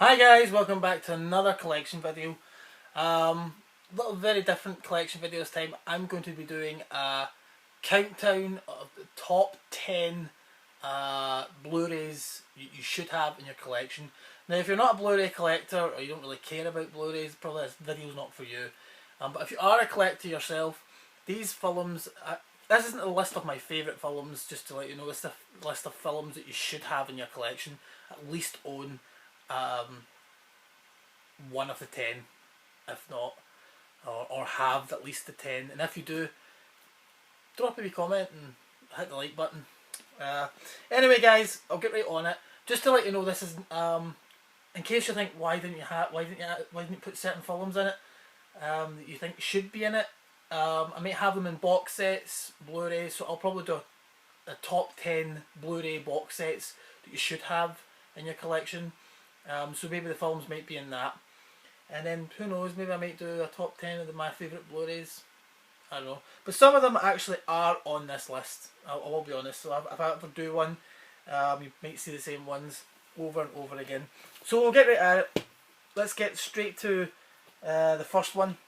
Hi guys, welcome back to another collection video. Little very different collection video this time. I'm going to be doing a countdown of the top 10 Blu Rays you should have in your collection. Now if you're not a Blu Ray collector or you don't really care about Blu Rays, probably this video's not for you. But if you are a collector yourself, these films, this isn't a list of my favourite films, just to let you know, this is a list of films that you should have in your collection, at least own. One of the 10, if not, or have at least the 10. And if you do, drop a wee comment and hit the like button. Anyway, guys, I'll get right on it. Just to let you know, this is in case you think why didn't you put certain films in it that you think should be in it. I might have them in box sets, Blu-ray. So I'll probably do a top 10 Blu-ray box sets that you should have in your collection. So maybe the films might be in that, and then who knows, maybe I might do a top 10 of my favourite Blu-rays. I don't know, but some of them actually are on this list. I will be honest. So if I ever do one, you might see the same ones over and over again. So we'll get right at it. Let's get straight to the first one.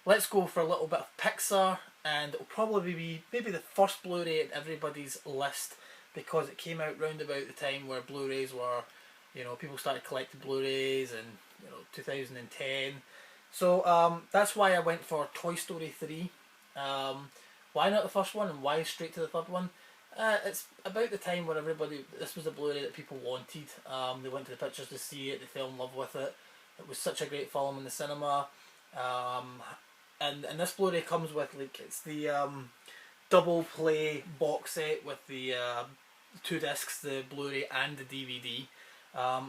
Let's go for a little bit of Pixar, and it'll probably be maybe the first Blu-ray in everybody's list because it came out round about the time where Blu-rays were, you know, people started collecting Blu-rays in 2010. So that's why I went for Toy Story 3. Why not the first one, and why straight to the third one? It's about the time where this was a Blu-ray that people wanted. They went to the pictures to see it, they fell in love with it. It was such a great film in the cinema. And this Blu-ray comes with, like, it's the double play box set with the two discs, the Blu-ray and the DVD.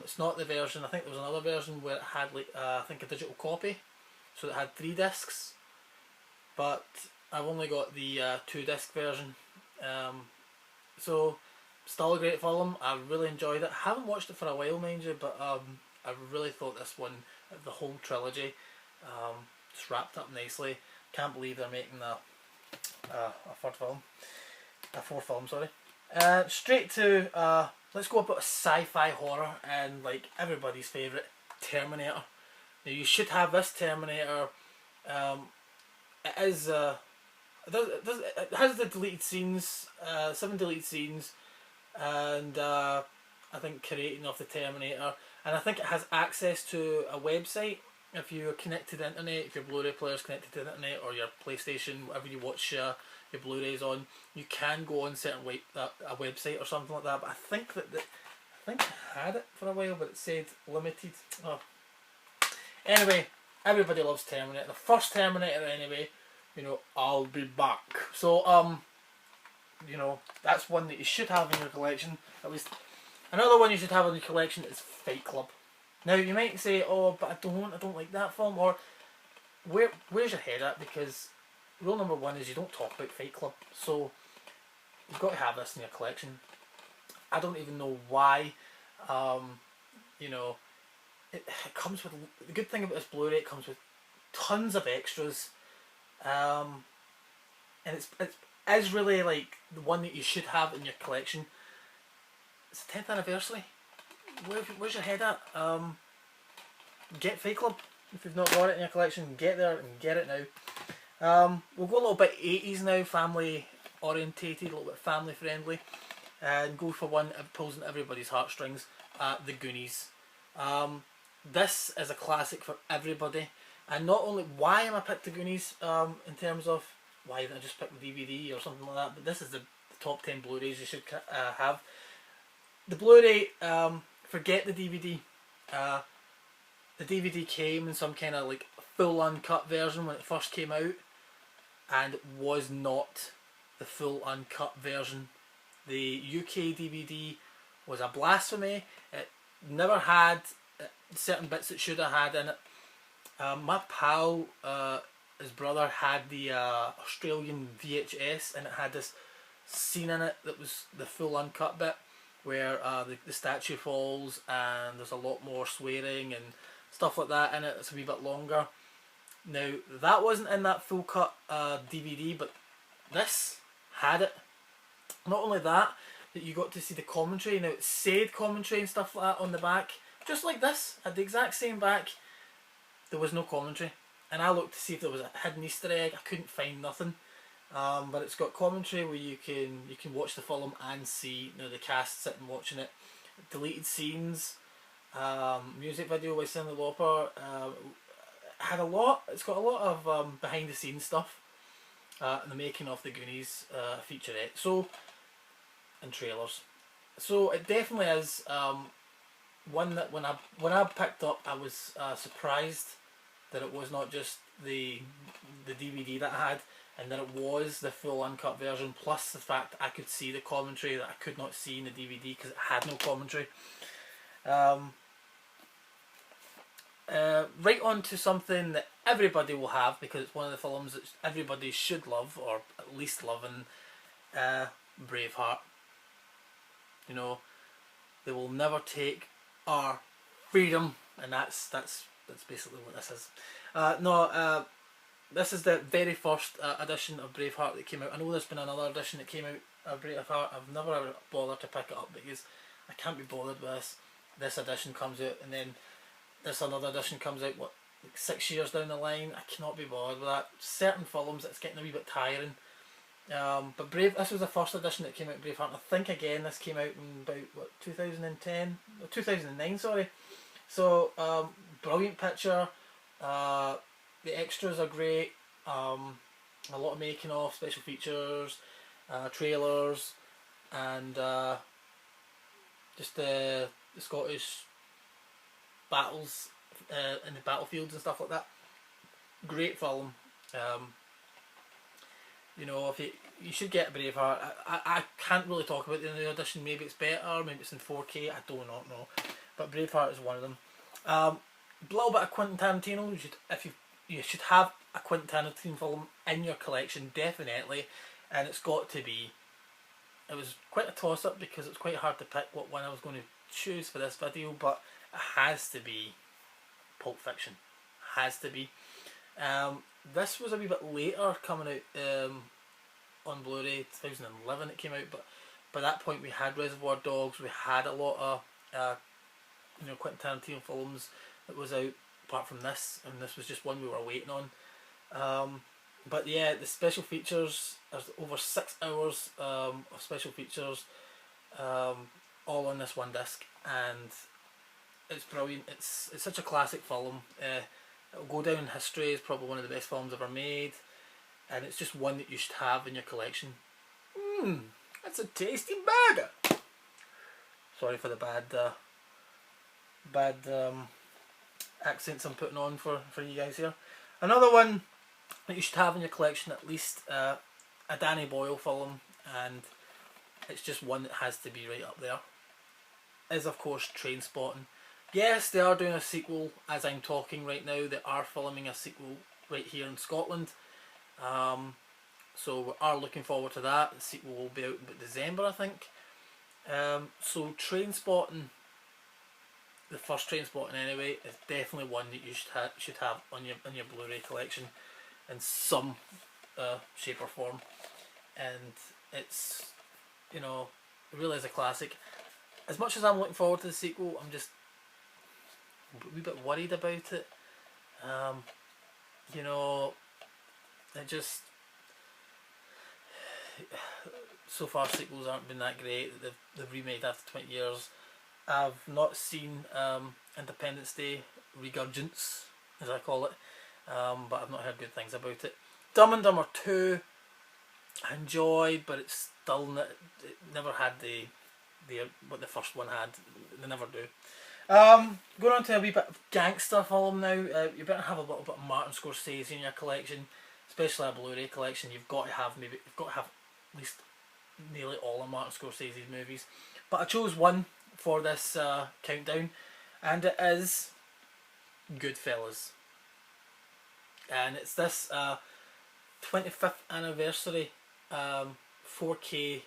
It's not the version, I think there was another version where it had, like, I think a digital copy, so it had 3 discs, but I've only got the 2 disc version. So still a great film. I really enjoyed it. I haven't watched it for a while, mind you, but I really thought this one, the whole trilogy, just wrapped up nicely. Can't believe they're making a fourth film, sorry. Straight to let's go about a sci-fi horror, and like everybody's favourite, Terminator. Now you should have this Terminator. It has the deleted scenes, 7 deleted scenes, and I think creating of the Terminator, and I think it has access to a website. If you're connected to the internet, if your Blu-ray player is connected to the internet, or your PlayStation, whatever you watch your Blu-rays on, you can go on certain a website or something like that. But I think I had it for a while, but it said limited. Oh. Anyway, everybody loves Terminator. The first Terminator, anyway. I'll be back. So that's one that you should have in your collection. At least another one you should have in your collection is Fight Club. Now you might say, oh, but I don't like that film, or where's your head at? Because rule number 1 is you don't talk about Fight Club, so you've got to have this in your collection. I don't even know why. It comes with, the good thing about this Blu-ray, it comes with tons of extras, and it's really like the one that you should have in your collection. It's the 10th anniversary. Where's your head at? Get Fight Club. If you've not got it in your collection, get there and get it now. We'll go a little bit 80s now, family orientated, a little bit family friendly, and go for one that pulls in everybody's heartstrings, the Goonies. This is a classic for everybody, and not only why am I picked the Goonies, in terms of why didn't I just pick the DVD or something like that, but this is the top 10 Blu-rays you should have. The Blu-ray, forget the DVD. The DVD came in some kind of like full uncut version when it first came out, and it was not the full uncut version. The UK DVD was a blasphemy. It never had certain bits it should have had in it. My pal, his brother had the Australian VHS, and it had this scene in it that was the full uncut bit, where the statue falls and there's a lot more swearing and stuff like that in it. It's a wee bit longer. Now that wasn't in that full cut DVD, but this had it. Not only that, you got to see the commentary. Now it said commentary and stuff like that on the back, just like this, had the exact same back. There was no commentary, and I looked to see if there was a hidden Easter egg. I couldn't find nothing. But it's got commentary where you can watch the film and see, you know, the cast sitting watching it. Deleted scenes, music video by Cyndi Lauper. Had a lot. It's got a lot of behind the scenes stuff. The making of the Goonies featurette. So, and trailers. So it definitely is one that when I picked up, I was surprised that it was not just the DVD that I had, and that it was the full uncut version, plus the fact that I could see the commentary that I could not see in the DVD because it had no commentary. Right on to something that everybody will have, because it's one of the films that everybody should love, or at least love, and Braveheart. You know, they will never take our freedom, and that's basically what this is. This is the very first edition of Braveheart that came out. I know there's been another edition that came out of Braveheart. I've never ever bothered to pick it up because I can't be bothered with this. This edition comes out, and then this another edition comes out, what, like 6 years down the line. I cannot be bothered with that. Certain films, it's getting a wee bit tiring. But this was the first edition that came out of Braveheart. I think again this came out in about, what, 2010? 2009, sorry. So, brilliant picture. The extras are great. A lot of making of, special features, trailers, and just the Scottish battles in the battlefields and stuff like that. Great film. You know, if you should get Braveheart. I can't really talk about the new edition. Maybe it's better, maybe it's in 4K. I do not know, but Braveheart is one of them. A little bit of Quentin Tarantino. You should have a Quentin Tarantino film in your collection, definitely, and it's got to be. It was quite a toss up because it's quite hard to pick what one I was going to choose for this video, but it has to be Pulp Fiction. Has to be. This was a wee bit later coming out on Blu Ray, 2011 it came out, but by that point we had Reservoir Dogs, we had a lot of Quentin Tarantino films that was out apart from this, and this was just one we were waiting on. But yeah, the special features, there's over 6 hours of special features, all on this one disc, and it's brilliant. It's such a classic film. It'll go down in history as probably one of the best films ever made, and it's just one that you should have in your collection. That's a tasty burger. Sorry for the bad accents I'm putting on for you guys here. Another one that you should have in your collection, at least a Danny Boyle film, and it's just one that has to be right up there, is of course Trainspotting. Yes, they are doing a sequel as I'm talking right now. They are filming a sequel right here in Scotland. So we are looking forward to that. The sequel will be out in December, I think. So Trainspotting, the first Trainspotting anyway, is definitely one that you should have on your Blu-ray collection in some shape or form. And it's, it really is a classic. As much as I'm looking forward to the sequel, I'm just a wee bit worried about it. It just, so far sequels aren't been that great. They've remade after 20 years. I've not seen Independence Day Regurgence, as I call it, but I've not heard good things about it. Dumb and Dumber 2 I enjoyed, but it's still it never had what the first one had. They never do. Going on to a wee bit of gangster film now. You better have a little bit of Martin Scorsese in your collection, especially a Blu-ray collection. You've got to have at least nearly all of Martin Scorsese's movies. But I chose one for this countdown, and it is Goodfellas. And it's this 25th anniversary 4K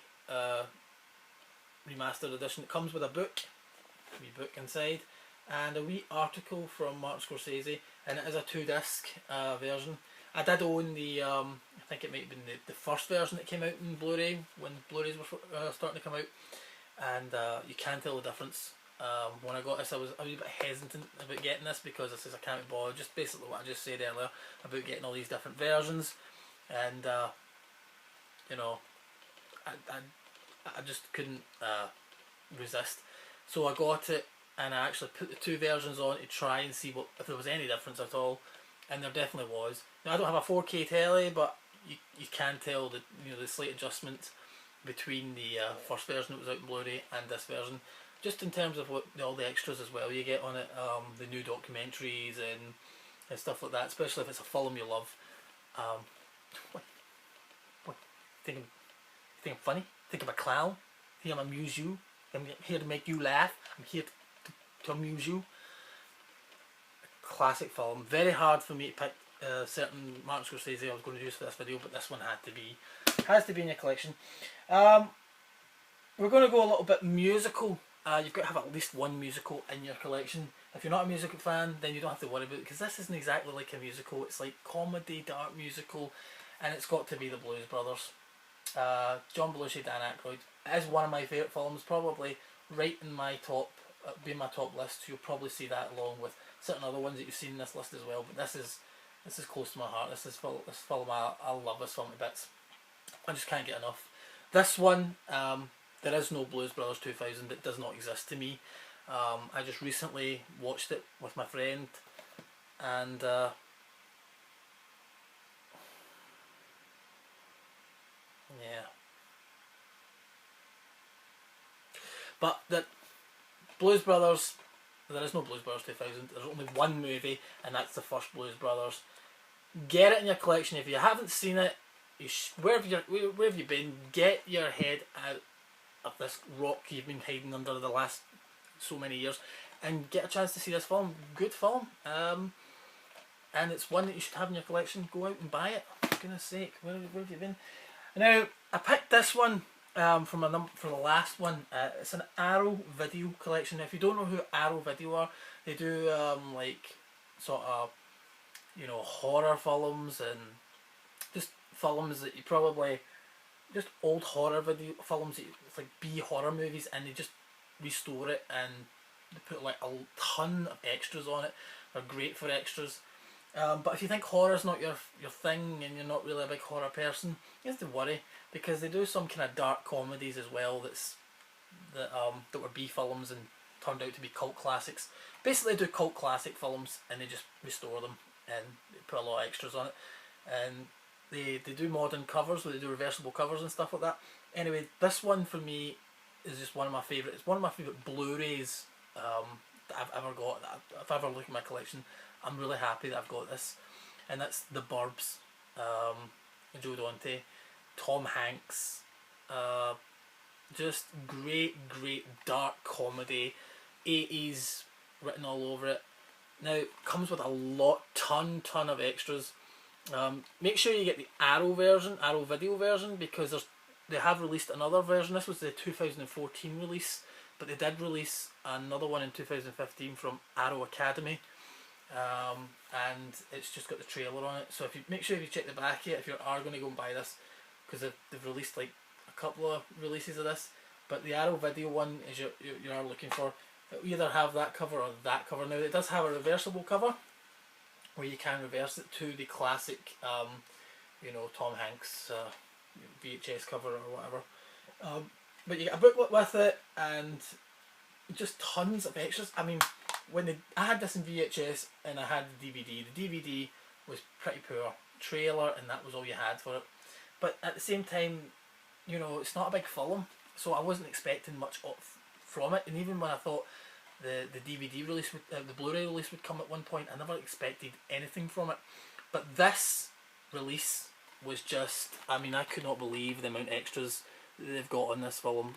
remastered edition. It comes with a wee book inside, and a wee article from Martin Scorsese, and it is a 2-disc version. I did own the, I think it might have been the first version that came out in Blu-ray, when Blu-rays were starting to come out, and you can tell the difference. When I got this, I was a bit hesitant about getting this because this is I can't be bothered. Just basically what I just said earlier about getting all these different versions, and you know, I just couldn't resist. So I got it, and I actually put the two versions on to try and see what if there was any difference at all, and there definitely was. Now I don't have a 4K telly, but you can tell that the slight adjustments between the first version that was out in Blu-ray and this version, just in terms of what all the extras as well you get on it, the new documentaries and stuff like that, especially if it's a film you love. What think I'm funny? Think I'm a clown? Think I'm amuse you? I'm here to make you laugh. I'm here to amuse you. A classic film. Very hard for me to pick certain Martin Scorsese I was going to use for this video, but this one has to be in your collection. We're going to go a little bit musical. You've got to have at least one musical in your collection. If you're not a musical fan, then you don't have to worry about it, because this isn't exactly like a musical. It's like comedy, dark musical, and it's got to be the Blues Brothers. John Belushi, Dan Aykroyd. It is one of my favourite films, probably right in my top, be in my top list. You'll probably see that along with certain other ones that you've seen in this list as well. But this is close to my heart. This film, I love this film to bits. I just can't get enough. This one, there is no Blues Brothers 2000. It does not exist to me. I just recently watched it with my friend, and yeah. But the Blues Brothers, there is no Blues Brothers 2000. There's only one movie, and that's the first Blues Brothers. Get it in your collection. If you haven't seen it, where have you been? Get your head out of this rock you've been hiding under the last so many years, and get a chance to see this film. Good film, and it's one that you should have in your collection. Go out and buy it. For goodness sake, where have you been? Now I picked this one from the last one. It's an Arrow Video collection. Now, if you don't know who Arrow Video are, they do like sort of horror films and just films that you probably just old horror video films that it's like B horror movies, and they just restore it and they put like a ton of extras on it. They're great for extras. But if you think horror's not your thing and you're not really a big horror person, you have to worry, because they do some kind of dark comedies as well that were B films and turned out to be cult classics. Basically, they do cult classic films and they just restore them and they put a lot of extras on it. And they do modern covers where they do reversible covers and stuff like that. Anyway, this one for me is just one of my favourite. It's one of my favourite Blu Rays that I've ever got. If I ever look at my collection, I'm really happy that I've got this, and that's the Burbs. Joe Dante, Tom Hanks, just great dark comedy, 80s written all over it. Now it comes with a ton of extras. Make sure you get the Arrow Video version, because they have released another version. This was the 2014 release, but they did release another one in 2015 from Arrow Academy. And it's just got the trailer on it, so if you make sure you check the back of it if you are going to go and buy this, because they've released like a couple of releases of this. But the Arrow Video one is you are looking for. It'll either have that cover or that cover. Now it does have a reversible cover where you can reverse it to the classic Tom Hanks VHS cover or whatever, but you get a booklet with it and just tons of extras. I mean, I had this in VHS and I had the DVD. The DVD was pretty poor. Trailer, and that was all you had for it. But at the same time, it's not a big film, so I wasn't expecting much from it. And even when I thought the DVD release, the Blu-ray release would come at one point, I never expected anything from it. But this release was just, I mean, I could not believe the amount of extras they've got on this film.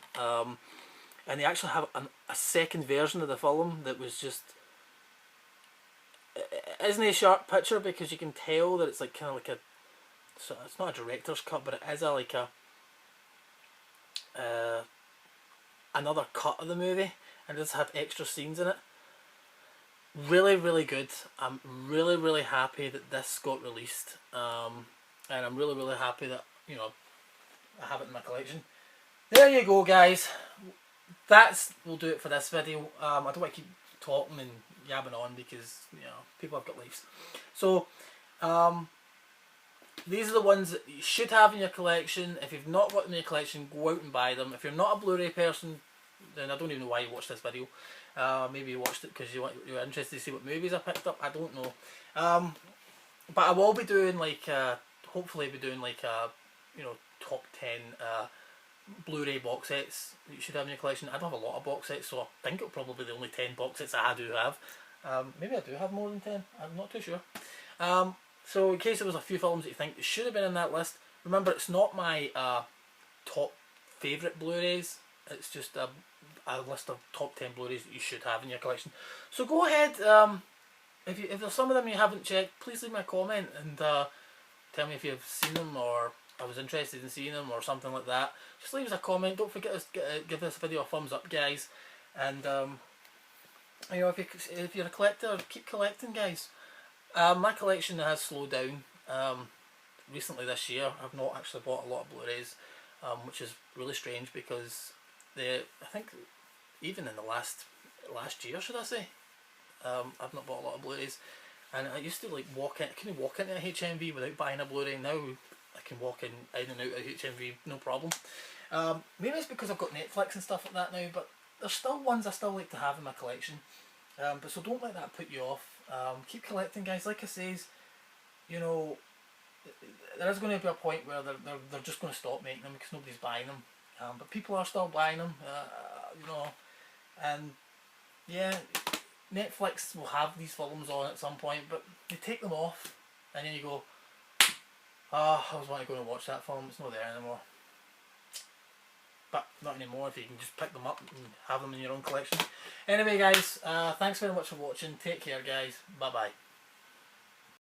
And they actually have a second version of the film that was just, it isn't a sharp picture, because you can tell that it's like kind of like so it's not a director's cut, but it is another cut of the movie, and it does have extra scenes in it. Really good. I'm really happy that this got released, and I'm really happy that I have it in my collection. There you go, guys. we'll do it for this video. I don't want to keep talking and yabbing on because, you know, people have got lives. So, these are the ones that you should have in your collection. If you've not got them in your collection, go out and buy them. If you're not a Blu-ray person, then I don't even know why you watched this video. Maybe you watched it because you were interested to see what movies I picked up. I don't know. But I will be doing like, hopefully be doing like you know, top 10 Blu-ray box sets that you should have in your collection. I don't have a lot of box sets, so I think it'll probably be the only 10 box sets I do have. Maybe I do have more than 10. I'm not too sure. So in case there was a few films that you think should have been in that list, remember it's not my top favourite Blu-rays. It's just a list of top 10 Blu-rays that you should have in your collection. So go ahead, if there's some of them you haven't checked, please leave me a comment and tell me if you've seen them or I was interested in seeing them or something like that. Just leave us a comment. Don't forget to give this video a thumbs up, guys. And you know, if you're a collector, keep collecting, guys. My collection has slowed down recently this year. I've not actually bought a lot of Blu-rays, which is really strange because I think even in the last year, should I say, I've not bought a lot of Blu-rays. And I used to like I couldn't walk into a HMV without buying a Blu-ray. Now I can walk in and out of HMV no problem. Maybe it's because I've got Netflix and stuff like that now, but there's still ones I still like to have in my collection. But so don't let that put you off. Keep collecting, guys. Like I says, you know, there is going to be a point where they're just going to stop making them because nobody's buying them. But people are still buying them, you know, and yeah, Netflix will have these films on at some point, but you take them off and then you go, oh, I was wanting to go and watch that film, it's not there anymore. But not anymore if you can just pick them up and have them in your own collection. Anyway, guys, thanks very much for watching. Take care, guys. Bye bye.